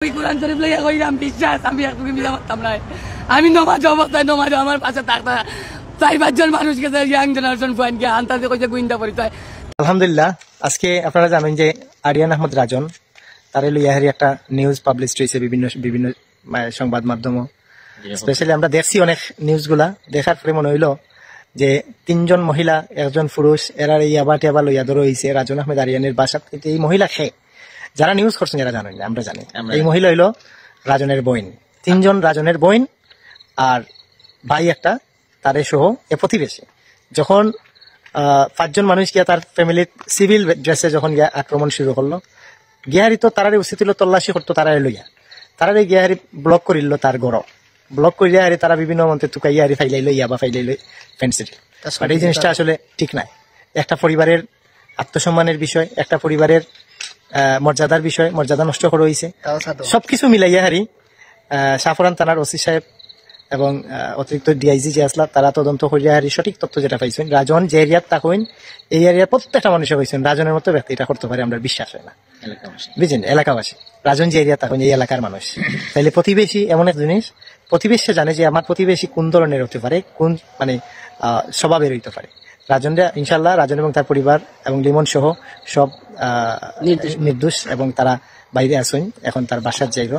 আমি কোরআন শরীফ লইয়া কইলাম বিশ্বাস আমি একটুকু মিলা মারতাম না। আমি নমাজ অবস্থায় নমাজ আমার পাশে থাকতা 4-5 জন মানুষ গেছে ইয়াং জেনারেশন পয়েন্ট গিয়ে আন্তাজে কইছে গুইন্দা পরিচয়। আলহামদুলিল্লাহ আজকে আপনারা জানেন যে আরিয়ান আহমদ রাজন তার লইয়াহারি একটা নিউজ পাবলিশ হয়েছে বিভিন্ন বিভিন্ন সংবাদ মাধ্যম, স্পেশালি আমরা দেখছি অনেক নিউজগুলা দেখার পরে মনে হইল যে 3 জন মহিলা 1 জন পুরুষ এরা ইয়াবা টেবা লইয়া ধরো হয়েছে রাজন আহমেদ আরিয়ানের বাসা। কিন্তু এই মহিলা যারা নিউজ করছেন যারা জানেন না, আমরা জানি এই মহিলা হইল রাজনের বোন। 3 জন রাজনের বোন আর ভাই একটা তারে সহ এ প্রতিবেশী। যখন 5 জন মানুষ গিয়া তার ফ্যামিলির সিভিল ড্রেসে যখন গিয়া আক্রমণ শুরু করলো, গিয়াহারি তো তারারে উচিত হইল তল্লাশি করতো, তারারে লইয়া তারারে গিয়াহারি ব্লক করিল তার গড় ব্লক করিয়া হারি তারা বিভিন্ন মন্ত্রে টুকাইয়া হারি ফাইলাইলো ইয়াবা ফাইলাইলো ফেন্সিটি। বাট এই জিনিসটা আসলে ঠিক নাই। একটা পরিবারের আত্মসম্মানের বিষয়, একটা পরিবারের মর্যাদার বিষয়, মর্যাদা নষ্ট করা হয়েছে। সবকিছু মিলাইয়া হারি সাফরান থানার ওসি সাহেব এবং অতিরিক্ত ডিআইজি যে আসলা তারা তদন্ত করিয়া হারি সঠিক তথ্য যেটা পাইছেন রাজন যে এরিয়ার তাকইন এই এরিয়ার প্রত্যেকটা মানুষে পাইছেন রাজনের মতো ব্যক্তি এটা করতে পারে আমরা বিশ্বাস হয় না। বুঝলেন, এলাকাবাসী রাজন যে এরিয়া তাকইন এই এলাকার মানুষ। তাইলে প্রতিবেশী এমন এক জিনিস, প্রতিবেশী জানে যে আমার প্রতিবেশী কোন ধরনের হতে পারে, কোন মানে স্বভাবের হইতে পারে। রাজনরা ইনশাল্লাহ রাজন এবং তার পরিবার এবং লিমন সহ সব নির্দোষ এবং তারা বাইরে আসেন, এখন তার বাসার যাইব।